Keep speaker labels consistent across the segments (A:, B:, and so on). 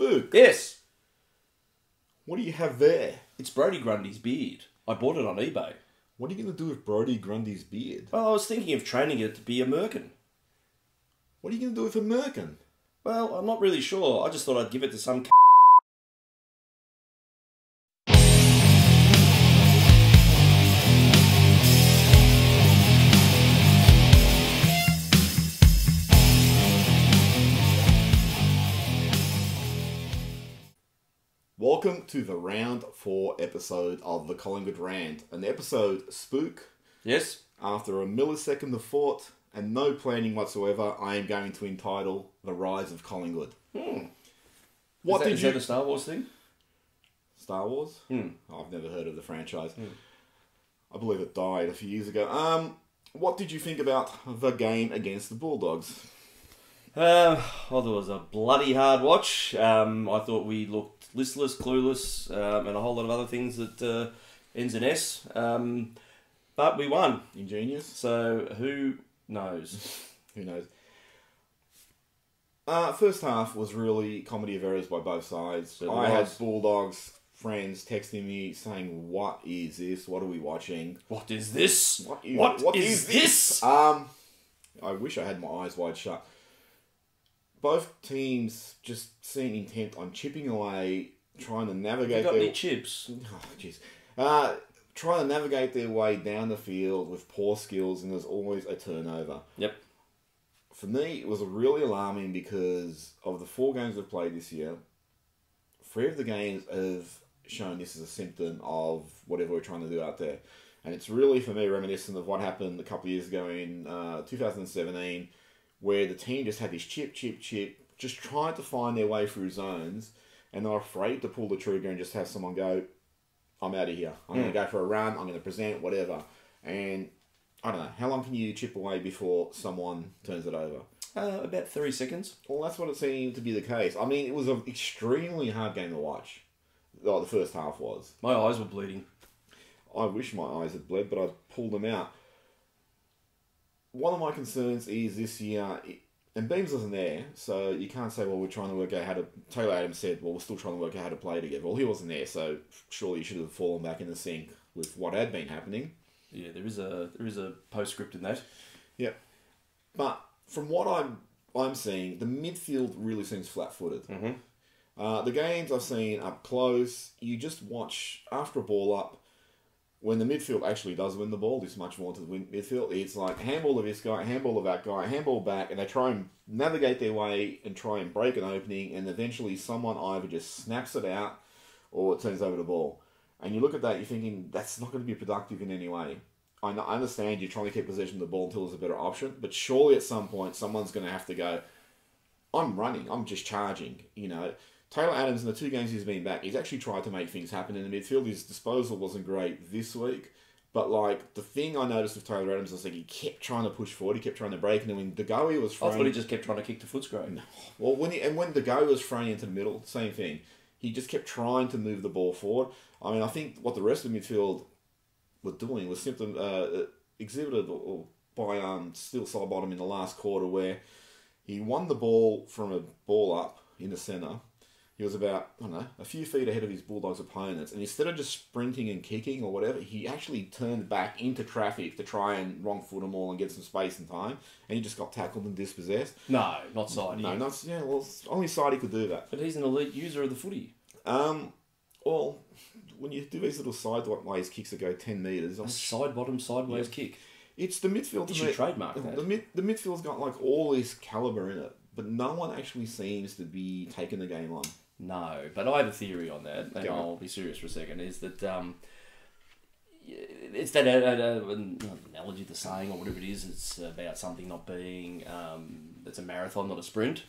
A: Spook,
B: Yes,
A: what do you have there?
B: it's Brody Grundy's beard. I bought it on eBay.
A: What are you going to do with Brody Grundy's beard?
B: Well, I was thinking of training it to be a merkin.
A: What are you going to do with a merkin?
B: Well, I'm not really sure. I just thought I'd give it to some
A: Welcome to the round 4 episode of the Collingwood Rant. An episode Spook.
B: Yes?
A: After a millisecond of thought and no planning whatsoever, I am going to entitle The Rise of Collingwood. What
B: Is that a Star Wars thing?
A: Star Wars? I've never heard of the franchise. I believe it died a few years ago. What did you think about the game against the Bulldogs?
B: Well, it was a bloody hard watch. I thought we looked listless, clueless, and a whole lot of other things that ends in S. But we won.
A: Ingenious?
B: So who knows?
A: Who knows? First half was really comedy of errors by both sides. I had Bulldogs friends texting me saying, "What is this? What are we watching?
B: What is this?
A: What is this?" I wish I had my eyes wide shut. Both teams just seem intent on chipping away, trying to navigate.
B: You got any chips?
A: Oh, jeez. Trying to navigate their way down the field with poor skills, and there's always a turnover.
B: Yep.
A: For me, it was really alarming because of the 4 games we've played this year, 3 of the games have shown this as a symptom of whatever we're trying to do out there. And it's really, for me, reminiscent of what happened a couple of years ago in 2017, where the team just had this chip, just trying to find their way through zones, and they're afraid to pull the trigger and just have someone go, "I'm out of here. I'm going to go for a run. I'm going to present, whatever." And I don't know, how long can you chip away before someone turns it over?
B: About 30 seconds.
A: Well, that's what it seemed to be the case. I mean, it was an extremely hard game to watch. Oh, the first half was.
B: My eyes were bleeding.
A: I wish my eyes had bled, but I pulled them out. One of my concerns is this year, and Beams wasn't there, so you can't say, well, we're trying to work out how to... Taylor Adams said, well, we're still trying to work out how to play together. Well, he wasn't there, so surely you should have fallen back in the sync with what had been happening.
B: Yeah, there is a postscript in that.
A: Yeah. But from what I'm seeing, the midfield really seems flat-footed. The games I've seen up close, you just watch after a ball up, when the midfield actually does win the ball, there's much more to the midfield. It's like handball of this guy, handball of that guy, handball back, and they try and navigate their way and try and break an opening, and eventually someone either just snaps it out or it turns over the ball. And you look at that, you're thinking, that's not going to be productive in any way. I understand you're trying to keep possession of the ball until there's a better option, but surely at some point someone's going to have to go, "I'm running, I'm just charging," you know. Taylor Adams, in the 2 games he's been back, he's actually tried to make things happen in the midfield. His disposal wasn't great this week. But, like, the thing I noticed with Taylor Adams was, like, he kept trying to push forward. He kept trying to break. And then when Degoe was throwing...
B: I thought he just kept trying to kick to Footscray.
A: Well, when Degoe was throwing into the middle, same thing. He just kept trying to move the ball forward. I mean, I think what the rest of the midfield were doing was simply exhibited by Steele Sidebottom in the last quarter, where he won the ball from a ball up in the centre. He was about, I don't know, a few feet ahead of his Bulldogs opponents. And instead of just sprinting and kicking or whatever, he actually turned back into traffic to try and wrong foot them all and get some space and time. And he just got tackled and dispossessed.
B: No, not Sidey.
A: No, well, only Sidey could do that.
B: But he's an elite user of the footy.
A: Well, when you do these little sideways kicks that go 10 metres...
B: A side-bottom sideways kick.
A: It's the midfield...
B: You should trademark that.
A: The midfield's got, like, all this calibre in it. But no one actually seems to be taking the game on.
B: No, but I have a theory on that, and I'll be serious for a second, is that it's that analogy, the saying, or whatever it is, it's about something not being, it's a marathon, not a sprint.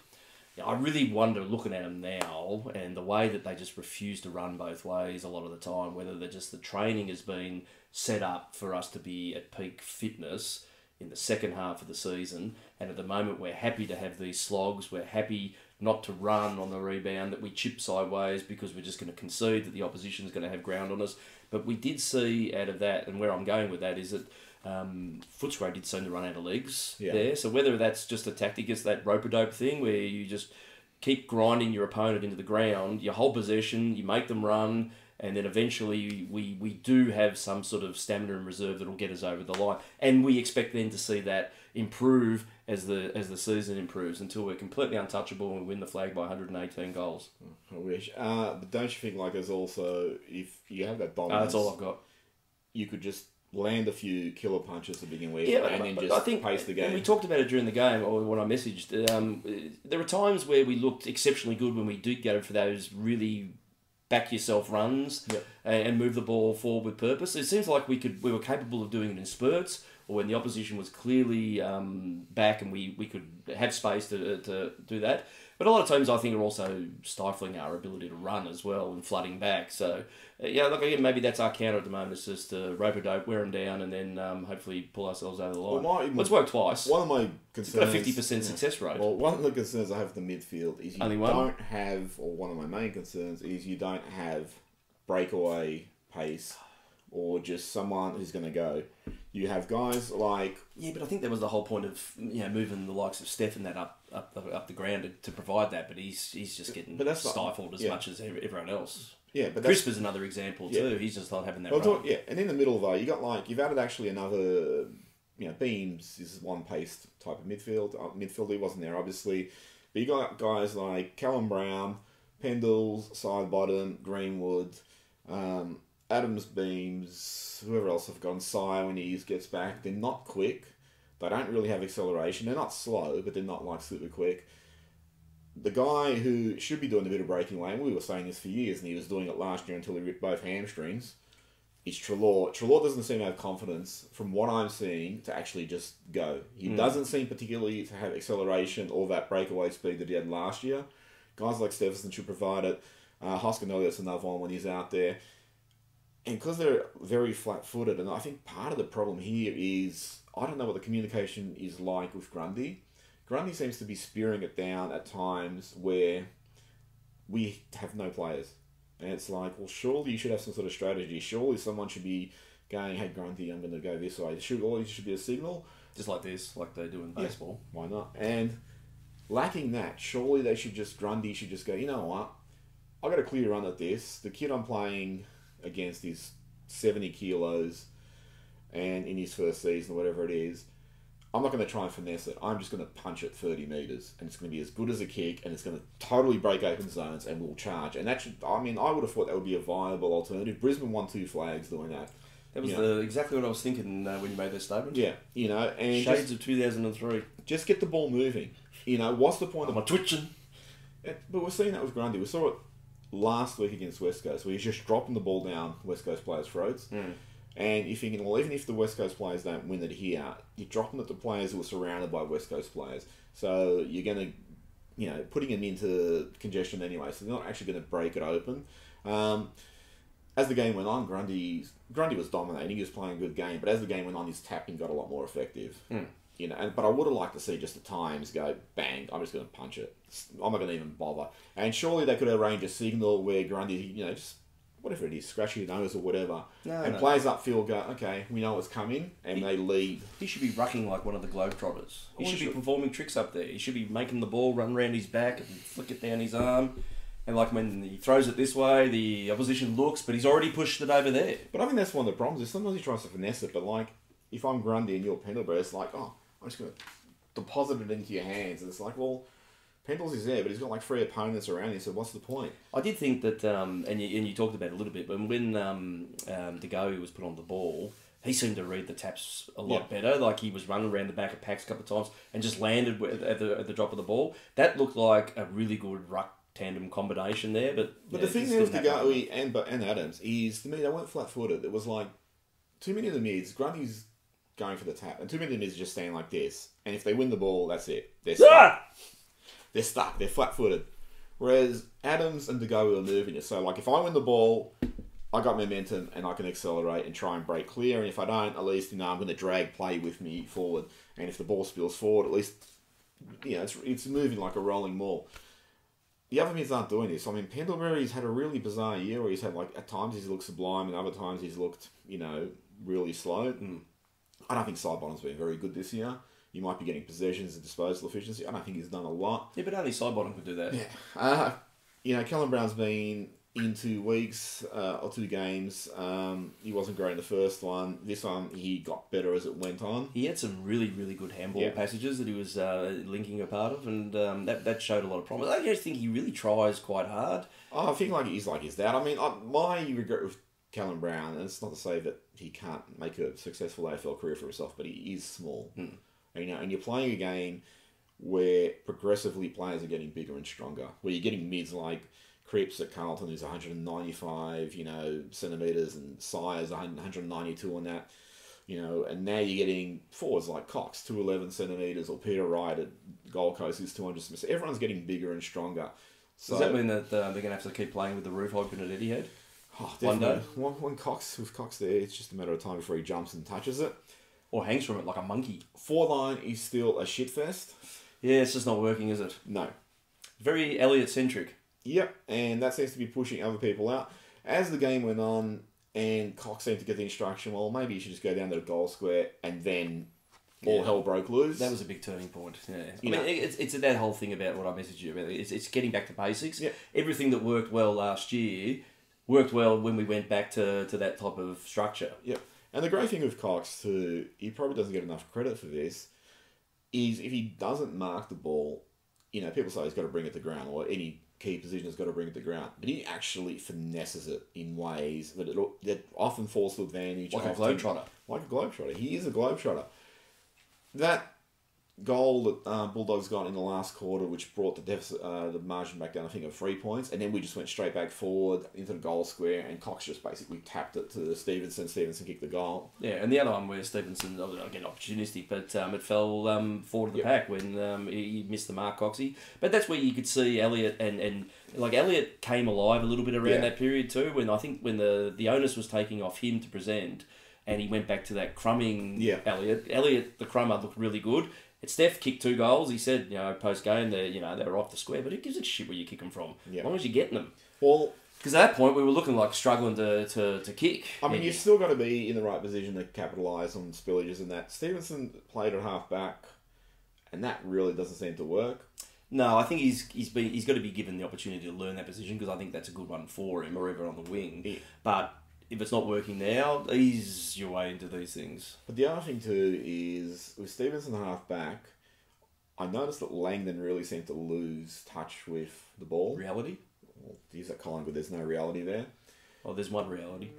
B: I really wonder, looking at them now, and the way that they just refuse to run both ways a lot of the time, whether they're just the training has been set up for us to be at peak fitness in the second half of the season, and at the moment we're happy to have these slogs, we're happy not to run on the rebound, that we chip sideways because we're just going to concede that the opposition's going to have ground on us. But we did see out of that, and where I'm going with that is that Footscray did seem to run out of legs there. So whether that's just a tactic, it's that rope-a-dope thing where you just keep grinding your opponent into the ground, you hold possession, you make them run, and then eventually we do have some sort of stamina and reserve that will get us over the line. And we expect then to see that improve as the season improves until we're completely untouchable and we win the flag by 118 goals.
A: I wish. But don't you think like there's also, if you have that dominance...
B: That's all I've got.
A: You could just land a few killer punches to begin with
B: and
A: then just pace the game.
B: And we talked about it during the game, or when I messaged. There are times where we looked exceptionally good when we did go for those really back yourself runs and move the ball forward with purpose. It seems like we were capable of doing it in spurts, or when the opposition was clearly back and we could have space to do that. But a lot of teams, I think, are also stifling our ability to run as well and flooding back. So, look, again, maybe that's our counter at the moment. It's just rope-a-dope, wear them down, and then hopefully pull ourselves over the line. It's worked twice.
A: One of my concerns...
B: It's got a 50% success rate.
A: Well, one of the concerns I have with the midfield is one of my main concerns is you don't have breakaway pace or just someone who's going to go. You have guys like...
B: Yeah, but I think that was the whole point of moving the likes of Steph and that up the ground to provide that, but he's just getting stifled as much as everyone else.
A: Yeah, but
B: Crisp is another example too. He's just not having that run.
A: And in the middle though, you've added actually another... Beams is one-paced type of midfield. Midfielder wasn't there, obviously. But you got guys like Callum Brown, Pendles, Sidebottom, Greenwood... Adams, Beams, whoever else I've gone, Sire when he gets back. They're not quick. They don't really have acceleration. They're not slow, but they're not like super quick. The guy who should be doing a bit of breaking away, and we were saying this for years, and he was doing it last year until he ripped both hamstrings, is Treloar. Treloar doesn't seem to have confidence, from what I'm seeing, to actually just go. He doesn't seem particularly to have acceleration or that breakaway speed that he had last year. Guys like Stephenson should provide it. Hoskinelli's another one when he's out there. And because they're very flat-footed, and I think part of the problem here is, I don't know what the communication is like with Grundy. Grundy seems to be spearing it down at times where we have no players. And it's like, well, surely you should have some sort of strategy. Surely someone should be going, hey, Grundy, I'm going to go this way. There should be a signal.
B: Just like this, like they do in baseball.
A: Yeah, why not? And lacking that, surely Grundy should just go, you know what? I got a clear run at this. The kid I'm playing against is 70 kilos and in his first season, whatever it is, I'm not going to try and finesse it. I'm just going to punch it 30 metres and it's going to be as good as a kick and it's going to totally break open zones and we'll charge. And that I would have thought that would be a viable alternative. Brisbane won 2 flags doing that.
B: That was exactly what I was thinking when you made that statement.
A: Yeah, and
B: shades of 2003.
A: Just get the ball moving. What's the point
B: of twitching?
A: But we're seeing that with Grundy. We saw it last week against West Coast, where he's just dropping the ball down West Coast players' throats. And you're thinking, well, even if the West Coast players don't win it here, you're dropping it to players who are surrounded by West Coast players. So you're going to, putting them into congestion anyway. So they're not actually going to break it open. As the game went on, Grundy was dominating. He was playing a good game. But as the game went on, his tapping got a lot more effective. But I would have liked to see just the times go, bang, I'm just going to punch it. I'm not going to even bother. And surely they could arrange a signal where Grundy, just whatever it is, scratch your nose or whatever. Players upfield go, okay, we know it's coming, and they lead.
B: He should be rucking like one of the Globetrotters. He should be performing tricks up there. He should be making the ball run around his back and flick it down his arm. And like when he throws it this way, the opposition looks, but he's already pushed it over there.
A: But I think that's one of the problems is sometimes he tries to finesse it, but like, if I'm Grundy and you're Pendlebury, it's like, oh, I'm just going to deposit it into your hands. And it's like, well, Pendles is there, but he's got like 3 opponents around him, so what's the point?
B: I did think that, and you talked about it a little bit, but when De Goey was put on the ball, he seemed to read the taps a lot better. Like he was running around the back of packs a couple of times and just landed at the drop of the ball. That looked like a really good ruck tandem combination there. But
A: the thing there with De Goey and Adams is, to me, they weren't flat-footed. It was like, too many of the mids, Grundy's going for the tap, and too many of them is just standing like this. And if they win the ball, that's it. They're stuck. They're stuck. They're flat-footed. Whereas Adams and De Goey are moving it. So, like, if I win the ball, I got momentum and I can accelerate and try and break clear. And if I don't, at least, I'm going to drag play with me forward. And if the ball spills forward, at least, it's moving like a rolling ball. The other mids aren't doing this. I mean, Pendlebury's had a really bizarre year where he's had, like, at times he's looked sublime and other times he's looked, really slow. I don't think Sidebottom's been very good this year. You might be getting possessions and disposal efficiency. I don't think he's done a lot.
B: Yeah, but only Sidebottom could do that.
A: Yeah. Callum Brown's been in 2 weeks or 2 games. He wasn't great in the first one. This one, he got better as it went on.
B: He had some really, really good handball passages that he was linking a part of, and that showed a lot of promise. I just think he really tries quite hard.
A: I think he's like his dad. I mean, my regret with Callum Brown, and it's not to say that he can't make a successful AFL career for himself, but he is small. And you're playing a game where progressively players are getting bigger and stronger, where you're getting mids like Cripps at Carlton, who's 195, centimetres, and Sires 192 on that, and now you're getting forwards like Cox, 211 centimetres, or Peter Wright at Gold Coast, who's 200 centimetres. Everyone's getting bigger and stronger. So,
B: does that mean that they're going to have to keep playing with the roof open at Etihad?
A: Oh, one day. When Cox there, it's just a matter of time before he jumps and touches it.
B: Or hangs from it like a monkey.
A: Forline is still a shitfest.
B: Yeah, it's just not working, is it?
A: No.
B: Very Elliott-centric.
A: Yep, and that seems to be pushing other people out. As the game went on, and Cox seemed to get the instruction, well, maybe you should just go down to the goal square, and then all hell broke loose.
B: That was a big turning point. Yeah, it's that whole thing about what I messaged you about. It's getting back to basics.
A: Yep.
B: Everything that worked well last year worked well when we went back to that type of structure.
A: Yep. And the great thing with Cox, too, he probably doesn't get enough credit for this, is if he doesn't mark the ball, people say he's got to bring it to ground, or any key position has got to bring it to ground. But he actually finesses it in ways that often falls to advantage.
B: Like a globetrotter.
A: Like a globetrotter. He is a globetrotter. That goal that Bulldogs got in the last quarter, which brought the deficit, the margin back down, I think, of 3 points, and then we just went straight back forward into the goal square, and Cox just basically tapped it to Stevenson. Stevenson kicked the goal.
B: Yeah, and the other one where Stevenson, again, opportunistic, but it fell forward of the pack when he missed the mark, Coxie. But that's where you could see Elliott, and Elliott came alive a little bit around that period too, when I think when the onus was taking off him to present, and he went back to that crumbing Elliott. Elliott, the crummer, looked really good. Steph kicked 2 goals. He said, post game, they were off the square. But who gives a shit where you kick them from? As long as you're getting them.
A: Well,
B: because at that point we were looking like struggling to kick.
A: I mean, you've still got to be in the right position to capitalise on spillages and that. Stevenson played at half back, and that really doesn't seem to work.
B: No, I think he's got to be given the opportunity to learn that position, because I think that's a good one for him, or even on the wing. Yeah. But if it's not working now, ease your way into these things.
A: But the other thing too is, with Stevenson half back, I noticed that Langdon really seemed to lose touch with the ball.
B: Reality?
A: Well, he's at Collingwood, there's no reality there.
B: Oh, there's one reality.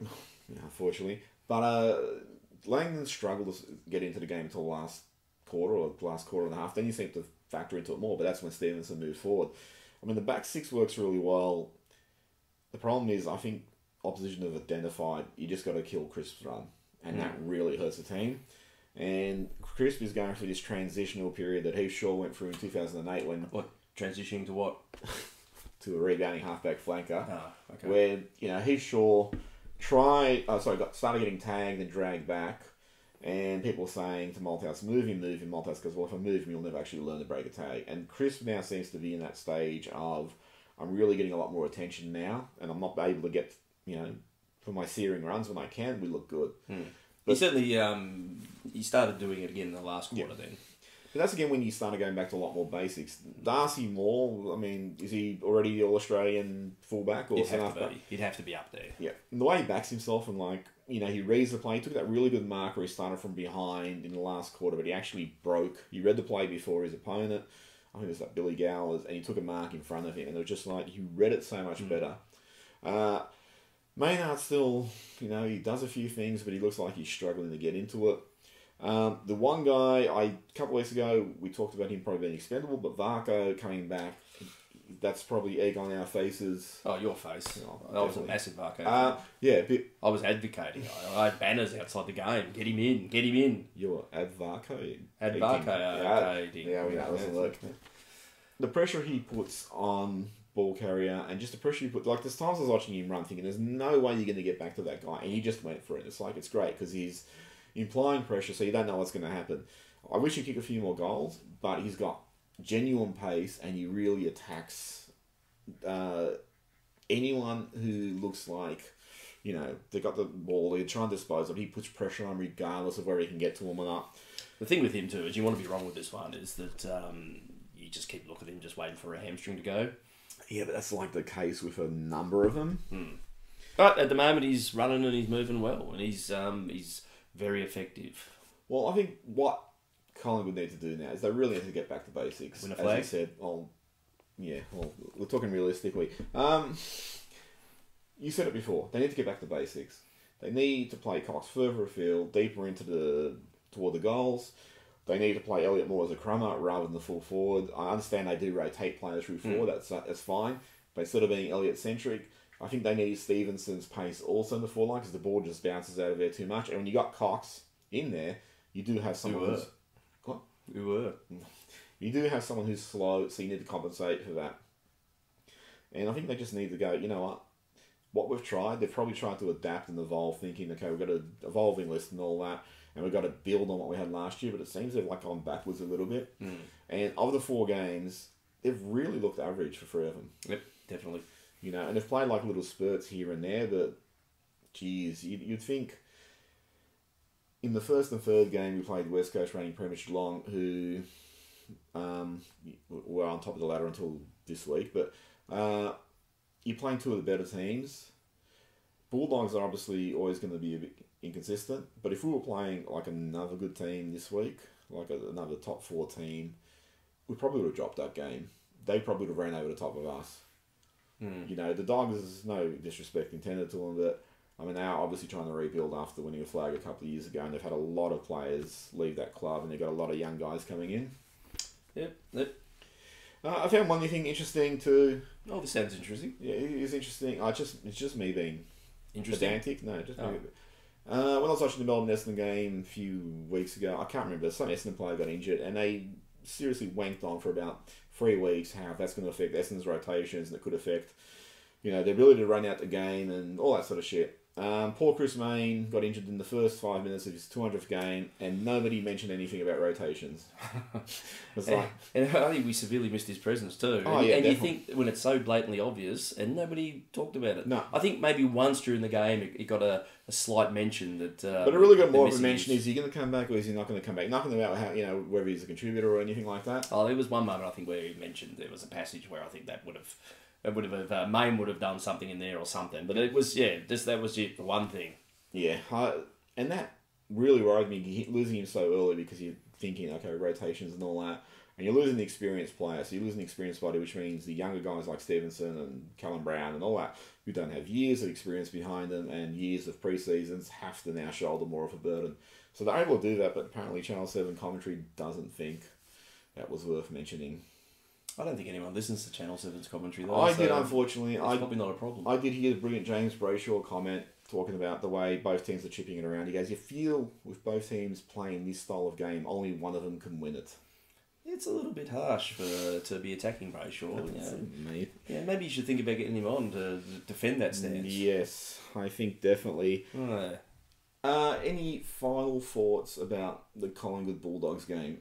A: Unfortunately. But Langdon struggled to get into the game until the last quarter, or the last quarter and a half. Then you seem to factor into it more, but that's when Stevenson moved forward. I mean, the back six works really well. The problem is, I think opposition have identified you just got to kill Crisp's run, and that really hurts the team. And Crisp is going through this transitional period that Heath Shaw went through in 2008 when...
B: What? Transitioning to what?
A: To a rebounding halfback flanker.
B: Okay.
A: Where, Heath Shaw started getting tagged and dragged back, and people were saying to Malthouse, move him. Malthouse goes, well, if I move him, you'll never actually learn to break a tag. And Crisp now seems to be in that stage of, I'm really getting a lot more attention now, and I'm not able to get... for my searing runs when I can, we look good.
B: But he certainly he started doing it again in the last quarter then.
A: But that's again when you started going back to a lot more basics. Darcy Moore, I mean, is he already the All-Australian fullback? Or
B: He'd have to be up there.
A: Yeah. And the way he backs himself and he reads the play, he took that really good mark where he started from behind in the last quarter, but he actually broke. He read the play before his opponent. I think it was like Billy Gowers, and he took a mark in front of him, and it was just like, he read it so much better. Maynard still, he does a few things, but he looks like he's struggling to get into it. The one guy, a couple of weeks ago, we talked about him probably being expendable, but Varco coming back, that's probably egg on our faces.
B: Oh, your face. That was a massive Varco.
A: I
B: was advocating. I had banners outside the game. Get him in.
A: You're Advarco?
B: Advarco.
A: Yeah, we know. Look. The pressure he puts on ball carrier, and just the pressure you put, there's times I was watching him run thinking there's no way you're going to get back to that guy, and he just went for it. It's great because he's implying pressure, so you don't know what's going to happen. I wish he'd kick a few more goals, but he's got genuine pace, and he really attacks anyone who looks like, they got the ball, they're trying to dispose of it, he puts pressure on regardless of where he can get to them or not.
B: The thing with him too is you want to be wrong with this one is that you just keep looking at him just waiting for a hamstring to go.
A: Yeah, but that's like the case with a number of them.
B: But at the moment he's running and he's moving well and he's very effective.
A: Well, I think what Collingwood need to do now is they really need to get back to basics.
B: Win a flag?
A: As you said, we're talking realistically. You said it before. They need to get back to basics. They need to play Cox further afield, deeper toward the goals. They need to play Elliott more as a crummer rather than the full forward. I understand they do rotate players through forward. That's fine. But instead of being Elliott centric, I think they need Stevenson's pace also in the forward line because the ball just bounces out of there too much. And when you got Cox in there, you do have someone who's... What?
B: We were.
A: You do have someone who's slow, so you need to compensate for that. And I think they just need to go, you know what we've tried, they've probably tried to adapt and evolve, thinking, okay, we've got an evolving list and all that, and we've got to build on what we had last year, but it seems they've gone backwards a little bit. And of the 4 games, they've really looked average for 3 of them.
B: Yep, definitely.
A: And they've played like little spurts here and there, but geez, you'd think in the first and third game we played West Coast reigning Premiership Geelong, who were on top of the ladder until this week, but you're playing 2 of the better teams. Bulldogs are obviously always going to be a bit inconsistent, but if we were playing like another good team this week, like another top 4 team, we probably would have dropped that game. They probably would have ran over the top of us. The Dogs, no disrespect intended to them, but I mean, they are obviously trying to rebuild after winning a flag a couple of years ago, and they've had a lot of players leave that club, and they've got a lot of young guys coming in.
B: Yep.
A: I found one thing interesting too.
B: Oh, this sounds interesting.
A: Yeah, it's interesting. It's just me being pedantic. No, just me. When I was watching the Melbourne Essendon game a few weeks ago, I can't remember, some Essendon player got injured, and they seriously wanked on for about 3 weeks how that's going to affect Essendon's rotations, and it could affect, their ability to run out the game and all that sort of shit. Poor Chris Mayne got injured in the first 5 minutes of his 200th game, and nobody mentioned anything about rotations.
B: And I think we severely missed his presence too.
A: Oh,
B: and
A: yeah,
B: you think when it's so blatantly obvious, and nobody talked about it.
A: No.
B: I think maybe once during the game it got a slight mention that.
A: But it really got more of a mention. Is he going to come back or is he not going to come back? Nothing about how whether he's a contributor or anything like that.
B: Oh, there was one moment I think where he mentioned there was a passage where I think that would have. Mayne would have done something in there or something, but it was that was it for one thing.
A: Yeah, and that really worried me losing him so early because you're thinking, okay, rotations and all that, and you're losing the experienced player, so you're losing the experienced body, which means the younger guys like Stevenson and Callum Brown and all that, who don't have years of experience behind them and years of pre-seasons, have to now shoulder more of a burden. So they're able to do that, but apparently Channel 7 commentary doesn't think that was worth mentioning.
B: I don't think anyone listens to Channel 7's commentary though.
A: I did, unfortunately.
B: It's probably not a problem.
A: I did hear the brilliant James Brayshaw comment talking about the way both teams are chipping it around. He goes, you feel with both teams playing this style of game, only one of them can win it.
B: It's a little bit harsh to be attacking Brayshaw.
A: Mate.
B: Yeah, maybe you should think about getting him on to defend that stance.
A: Yes, I think definitely. Any final thoughts about the Collingwood Bulldogs game?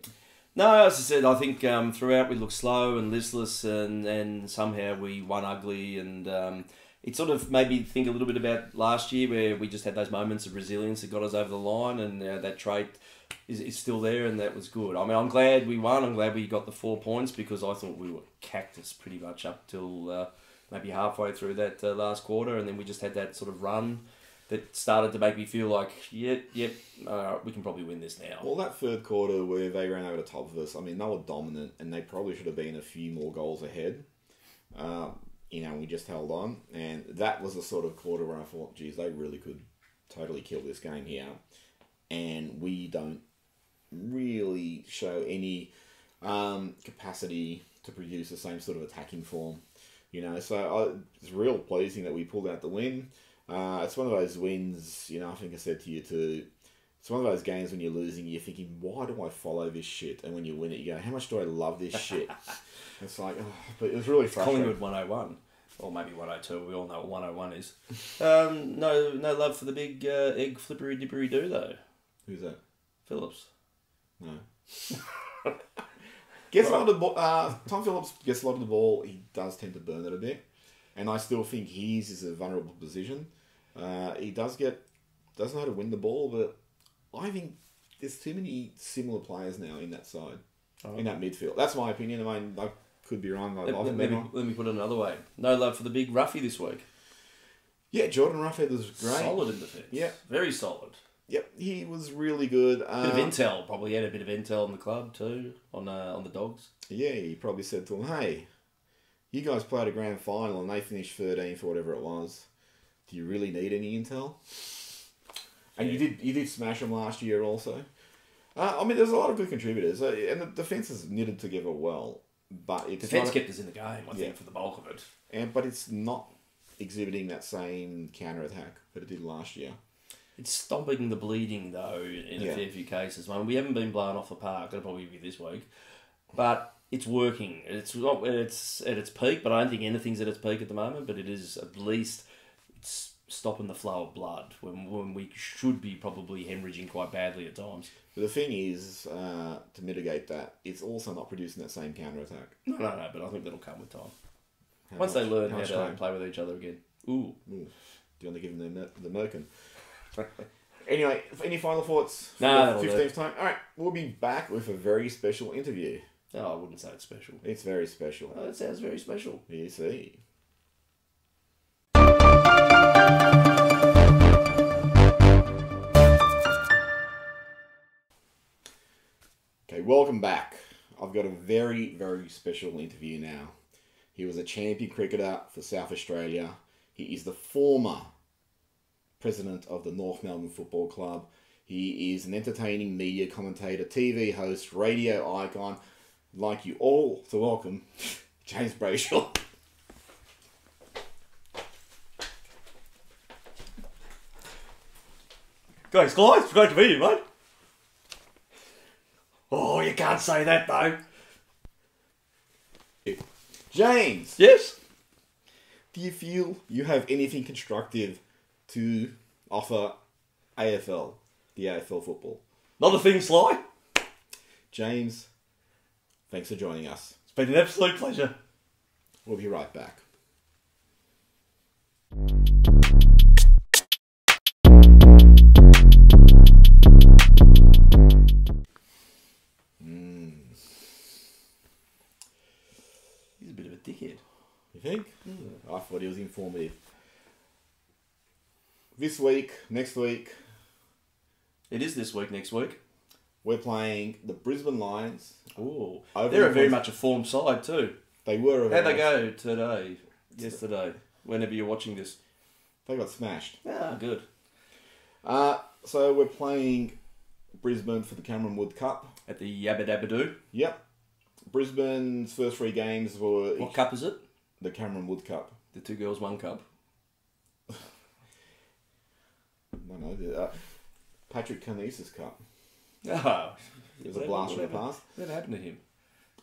B: No, as I said, I think throughout we looked slow and listless, and somehow we won ugly, and it sort of made me think a little bit about last year where we just had those moments of resilience that got us over the line, and that trait is still there, and that was good. I mean, I'm glad we won. I'm glad we got the 4 points because I thought we were cactus pretty much up till maybe halfway through that last quarter, and then we just had that sort of run that started to make me feel like, we can probably win this now.
A: Well, that third quarter where they ran over the top of us, I mean, they were dominant and they probably should have been a few more goals ahead. We just held on. And that was the sort of quarter where I thought, geez, they really could totally kill this game here. And we don't really show any capacity to produce the same sort of attacking form. So it's real pleasing that we pulled out the win. It's one of those wins, I think I said to you too, it's one of those games when you're losing, you're thinking, why do I follow this shit? And when you win it, you go, how much do I love this shit? It's like, but it was really frustrating.
B: Collingwood 101, or maybe 102, we all know what 101 is. No love for the big egg flippery dippery do though.
A: Who's that?
B: Phillips.
A: No. Gets a lot of the ball. Tom Phillips gets a lot of the ball. He does tend to burn it a bit. And I still think his is a vulnerable position. He doesn't know how to win the ball, but I think there's too many similar players now in that side,
B: Oh.
A: in that midfield. That's my opinion. I mean, I could be wrong.
B: Let me put it another way. No love for the big roughie this week.
A: Yeah, Jordan Roughhead was great.
B: Solid in defence.
A: Yeah.
B: Very solid.
A: Yep, he was really good.
B: Bit of intel. Probably had a bit of intel in the club too, on the Dogs.
A: Yeah, he probably said to him, hey, you guys played a grand final and they finished 13th or whatever it was. Do you really need any intel? And you did smash them last year also. I mean, there's a lot of good contributors. And the defence is knitted together well. But it's
B: defence kept us in the game, I think, for the bulk of it.
A: But it's not exhibiting that same counter-attack that it did last year.
B: It's stopping the bleeding, though, in a fair few cases. I mean, we haven't been blown off the park. It'll probably be this week. But it's working. It's not at its peak, but I don't think anything's at its peak at the moment. But it is at least it's stopping the flow of blood when we should be probably hemorrhaging quite badly at times.
A: But the thing is, to mitigate that, it's also not producing that same counter-attack.
B: No, but I think that'll come with time. Once they learn how to play with each other again. Ooh.
A: Do you want to give them the merkin? Anyway, any final thoughts for
B: no,
A: the 15th time? Alright, we'll be back with a very special interview.
B: No, I wouldn't say it's special.
A: It's very special.
B: Oh, that sounds very special.
A: You see. Okay, welcome back. I've got a very, very special interview now. He was a champion cricketer for South Australia. He is the former president of the North Melbourne Football Club. He is an entertaining media commentator, TV host, radio icon. I'd like you all to welcome James Brayshaw.
B: Guys, it's great to meet you, mate. Oh, you can't say that, though.
A: James!
B: Yes?
A: Do you feel you have anything constructive to offer AFL, the AFL football?
B: Not a thing, Sly.
A: James, thanks for joining us.
B: It's been an absolute pleasure.
A: We'll be right back.
B: He's a bit of a dickhead.
A: You think? I thought he was informative. This week, next week,
B: It is this week, next week.
A: we're playing the Brisbane Lions.
B: Oh,
A: Over
B: they're
A: in
B: very
A: Brisbane.
B: much a form side too.
A: They were.
B: How'd they go today? Yesterday? Whenever you're watching this.
A: They got smashed.
B: Ah, good.
A: So we're playing Brisbane for the Cameron Wood Cup.
B: At the Yabba Dabba Doo.
A: Yep. Brisbane's first 3 games were
B: What cup is it?
A: the Cameron Wood Cup.
B: The 2 girls, 1 cup.
A: I don't know. The Patrick Canesis Cup.
B: Oh,
A: It was a blast from the past.
B: What happened to him?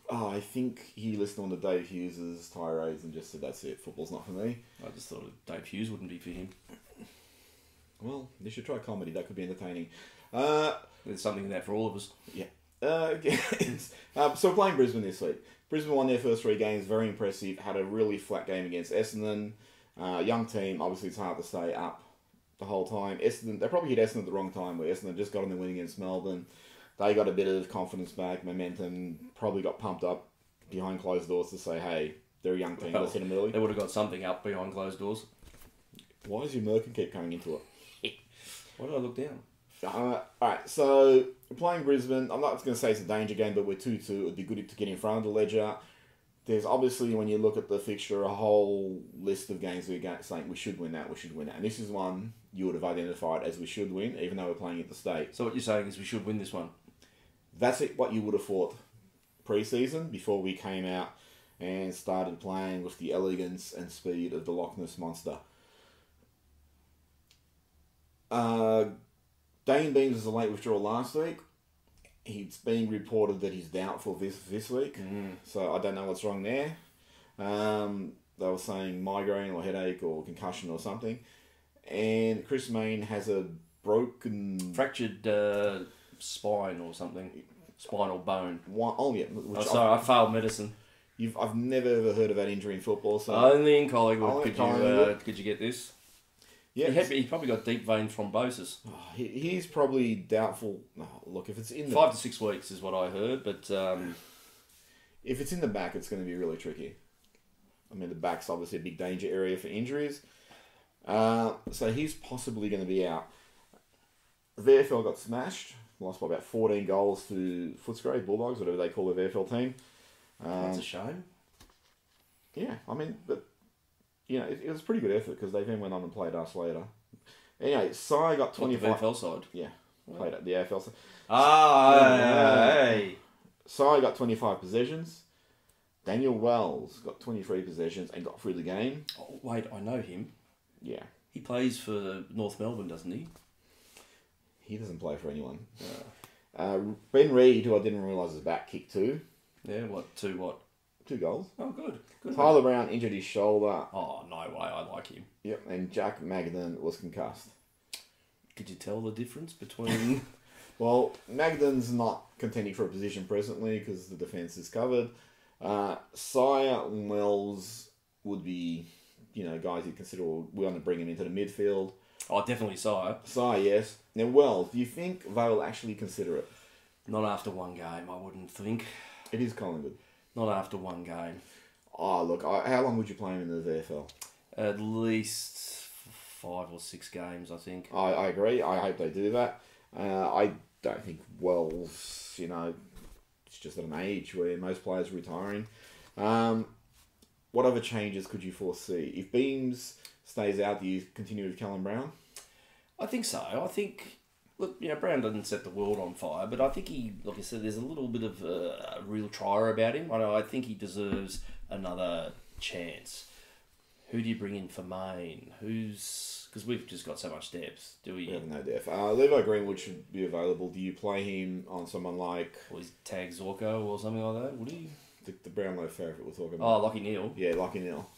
A: Oh, I think he listened on to Dave Hughes' tirades and just said, that's it, football's not for me.
B: I just thought Dave Hughes wouldn't be for him.
A: Well, you should try comedy, that could be entertaining.
B: There's something in that for all of us.
A: Yeah. So we're playing Brisbane this week. Brisbane won their first 3 games, very impressive, had a really flat game against Essendon. Young team, obviously it's hard to stay up the whole time. Essendon, they probably hit Essendon at the wrong time, where Essendon just got on the win against Melbourne. They got a bit of confidence back, momentum, probably got pumped up behind closed doors to say, hey, they're a young team, let's hit them early.
B: They would have got something up behind closed doors.
A: Why does your Merkin keep coming into it?
B: Why did I look down?
A: Alright, so we're playing Brisbane. I'm not going to say it's a danger game, but we're 2-2. It would be good to get in front of the ledger. There's obviously, when you look at the fixture, a whole list of games we're saying we should win that, we should win that. And this is one you would have identified as we should win, even though we're playing at the State.
B: So what you're saying is we should win this one?
A: That's what you would have thought pre-season, before we came out and started playing with the elegance and speed of the Loch Ness Monster. Dane Beams was a late withdrawal last week. He's been reported that he's doubtful this week. So I don't know what's wrong there. They were saying migraine or headache or concussion or something. And Chris Mayne has a
B: fractured spine or something. Spinal bone.
A: I
B: failed medicine.
A: I've never ever heard of that injury in football. So
B: only in Collingwood could you get this.
A: Yeah,
B: He probably got deep vein thrombosis.
A: he's probably doubtful. Oh, look, if it's in the
B: 5 to 6 weeks is what I heard, but
A: if it's in the back, it's going to be really tricky. I mean, the back's obviously a big danger area for injuries. So he's possibly going to be out. VFL got smashed. Lost by about 14 goals to Footscray Bulldogs, whatever they call their VFL team.
B: that's a shame.
A: Yeah, I mean, but it was a pretty good effort because they then went on and played us later. Anyway, Sai got 25.
B: The VFL side?
A: Yeah, played at the AFL side.
B: Hey!
A: Sai got 25 possessions. Daniel Wells got 23 possessions and got through the game.
B: Oh, wait, I know him.
A: Yeah.
B: He plays for North Melbourne, doesn't he?
A: He doesn't play for anyone. Ben Reid, who I didn't realise was back, kicked 2.
B: Yeah, what? 2 what?
A: 2 goals.
B: Oh, good.
A: Tyler Brown injured his shoulder.
B: Oh, no way, I like him.
A: Yep, and Jack Magadan was concussed.
B: Could you tell the difference between...
A: Well, Magadan's not contending for a position presently because the defence is covered. Sire and Wells would be, guys you'd consider we want to bring him into the midfield.
B: Oh, definitely Sire.
A: Sire, yes. Now, Wells, do you think they'll actually consider it?
B: Not after one game, I wouldn't think.
A: It is Collingwood.
B: Not after one game.
A: Oh, look, how long would you play him in the VFL?
B: At least 5 or 6 games, I think.
A: I agree. I hope they do that. I don't think Wells, it's just at an age where most players are retiring. What other changes could you foresee? If Beams stays out, do you continue with Callum Brown?
B: I think so. I think, look, Brown doesn't set the world on fire, but I think he, like I said, there's a little bit of a real trier about him. I think he deserves another chance. Who do you bring in for Maine? Because we've just got so much depth, do we?
A: We have no depth. Levi Greenwood should be available. Do you play him on someone like...
B: Or he's tag Zorko or something like that, would he?
A: The Brownlow Ferret we're talking about.
B: Oh, Lachie Neale.
A: Yeah, Lachie Neale.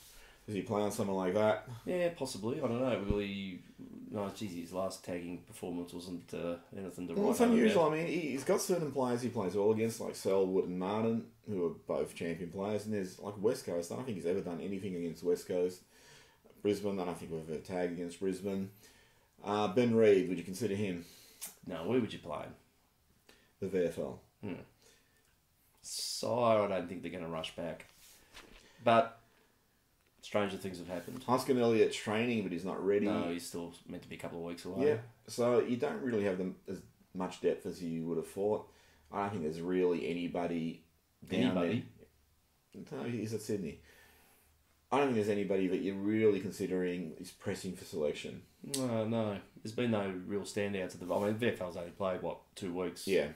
A: Does he play on someone like that?
B: Yeah, possibly. I don't know. Really, no, geez, his last tagging performance wasn't anything to write
A: Well, it's
B: home
A: unusual.
B: about.
A: I mean, he's got certain players he plays well against, like Selwood and Martin, who are both champion players. And there's like West Coast. I don't think he's ever done anything against West Coast. Brisbane, I don't think we've ever tagged against Brisbane. Ben Reid, would you consider him?
B: No, where would you play him?
A: The VFL.
B: Sire, I don't think they're going to rush back. But stranger things have happened.
A: Huskin Elliott's training, but he's not ready.
B: No, he's still meant to be a couple of weeks away.
A: Yeah, so you don't really have them as much depth as you would have thought. I don't think there's really anybody down there. No, he's at Sydney. I don't think there's anybody that you're really considering is pressing for selection.
B: No. There's been no real standouts. I mean, VFL's only played, 2 weeks?
A: Yeah.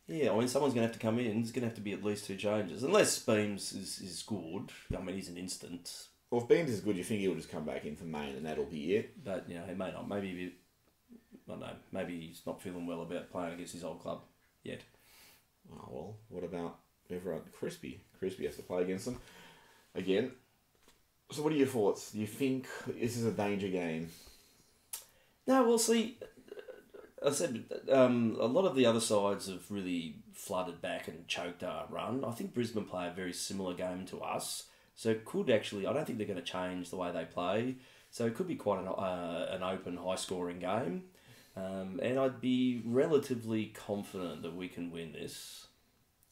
B: Yeah, I mean, someone's going to have to come in. There's going to have to be at least 2 changes. Unless Beams is good. I mean, he's an instant.
A: Well, if Beams is good, you think he'll just come back in for Maine and that'll be it.
B: But, he may not. Maybe, I don't know, maybe he's not feeling well about playing against his old club yet.
A: Oh, well, what about everyone? Crispy. Crispy has to play against them again. So what are your thoughts? Do you think this is a danger game?
B: No, we'll see. I said a lot of the other sides have really flooded back and choked our run. I think Brisbane play a very similar game to us. So it could actually... I don't think they're going to change the way they play. So it could be quite an open, high-scoring game. And I'd be relatively confident that we can win this.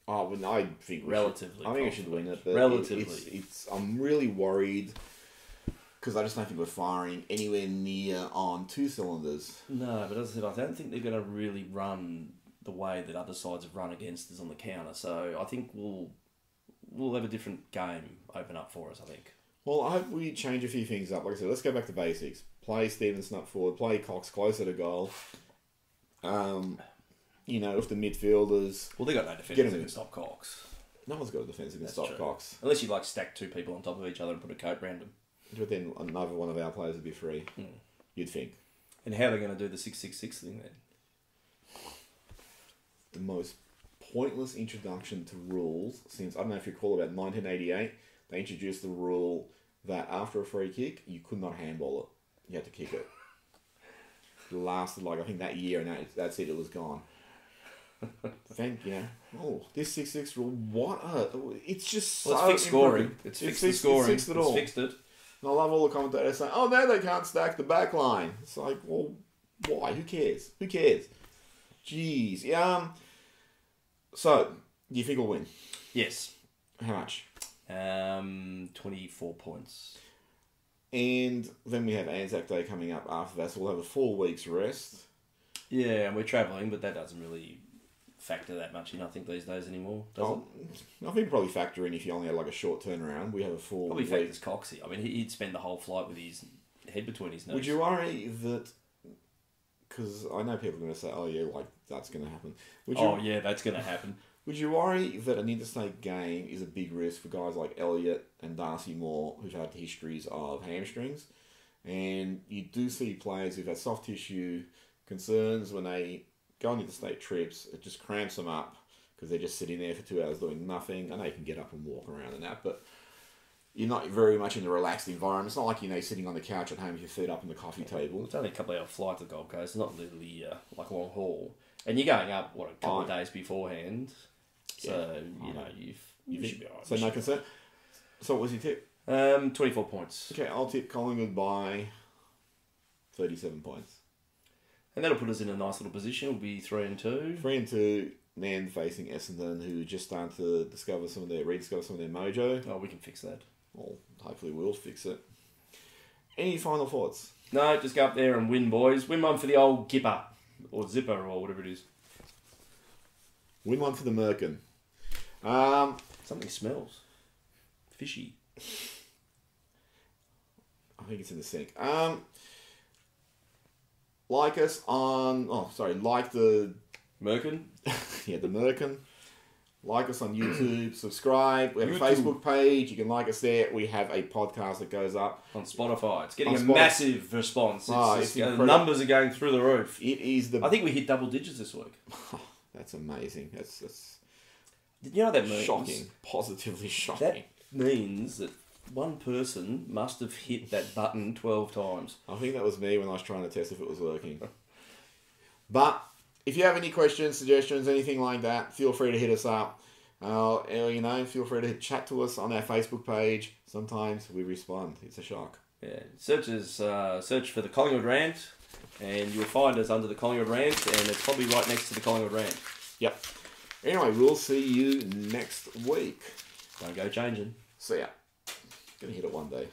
A: Oh, well, I think
B: relatively.
A: I think we should win it. But
B: relatively.
A: I'm really worried because I just don't think we're firing anywhere near on 2 cylinders.
B: No, but as I said, I don't think they're going to really run the way that other sides have run against us on the counter. So I think we'll have a different game open up for us, I think.
A: Well, I hope we change a few things up. Like I said, let's go back to basics. Play Stevenson up forward. Play Cox closer to goal. If the midfielders...
B: Well, they got no defenders that can stop Cox.
A: No one's got a defence that can stop Cox.
B: Unless you stack 2 people on top of each other and put a coat around them.
A: But then another one of our players would be free. You'd think.
B: And how are they going to do the 6-6-6 thing then?
A: The most pointless introduction to rules since, I don't know if you recall, about 1988, they introduced the rule that after a free kick, you could not handball it. You had to kick it. It lasted I think that year, and that's it, it was gone. This 6-6 rule, it's just so...
B: Well, it's fixed scoring. It's fixed the scoring.
A: It's fixed it all.
B: It's fixed it.
A: And I love all the commentators saying, oh, now they can't stack the back line. It's like, well, why? Who cares? Who cares? Jeez. Yeah. So, do you think we'll win?
B: Yes.
A: How much?
B: 24 points.
A: And then we have Anzac Day coming up after that, so we'll have a 4 weeks rest.
B: Yeah, and we're travelling, but that doesn't really factor that much in, I think, these days anymore, does it?
A: I think probably factor in if you only had like a short turnaround. We have a 4
B: Probably
A: week.
B: factors Coxie. I mean, he'd spend the whole flight with his head between his knees.
A: Would you worry that... Because I know people are going to say, oh yeah, like, that's going to happen.
B: Yeah, that's going to happen.
A: Would you worry that an interstate game is a big risk for guys like Elliott and Darcy Moore, who've had histories of hamstrings? And you do see players who've had soft tissue concerns when they go on interstate trips. It just cramps them up because they're just sitting there for 2 hours doing nothing. I know you can get up and walk around and that, but you're not very much in a relaxed environment. It's not like, sitting on the couch at home with your feet up on the coffee table.
B: It's only a couple of hour flight to the Gold Coast. It's not literally like a long haul. And you're going up, a couple of days beforehand. So, you should be all right.
A: So, no concern. So, what was your tip?
B: 24 points.
A: Okay, I'll tip Collingwood by 37 points.
B: And that'll put us in a nice little position. We'll be 3-2.
A: 3-2, then facing Essendon, who just starting to rediscover some of their mojo.
B: Oh, we can fix that.
A: Well, hopefully we'll fix it. Any final thoughts?
B: No, just go up there and win, boys. Win one for the old Gipper, or Zipper, or whatever it is.
A: Win one for the Merkin.
B: Something smells fishy.
A: I think it's in the sink. Like us on... like the...
B: Merkin?
A: Yeah, the Merkin. Like us on YouTube. Subscribe. We have a Facebook page. You can like us there. We have a podcast that goes up.
B: On Spotify. It's getting a massive response. Numbers are going through the roof.
A: It is the...
B: I think we hit double digits this week.
A: That's amazing. That's
B: Did you know that means?
A: Shocking. Positively shocking.
B: That means that one person must have hit that button 12 times.
A: I think that was me when I was trying to test if it was working. But if you have any questions, suggestions, anything like that, feel free to hit us up. Feel free to chat to us on our Facebook page. Sometimes we respond. It's a shock.
B: Yeah, search for the Collingwood Rant, and you'll find us under the Collingwood Rant, and it's probably right next to the Collingwood Rant.
A: Yep. Anyway, we'll see you next week.
B: Don't go changing.
A: See ya. Gonna hit it one day.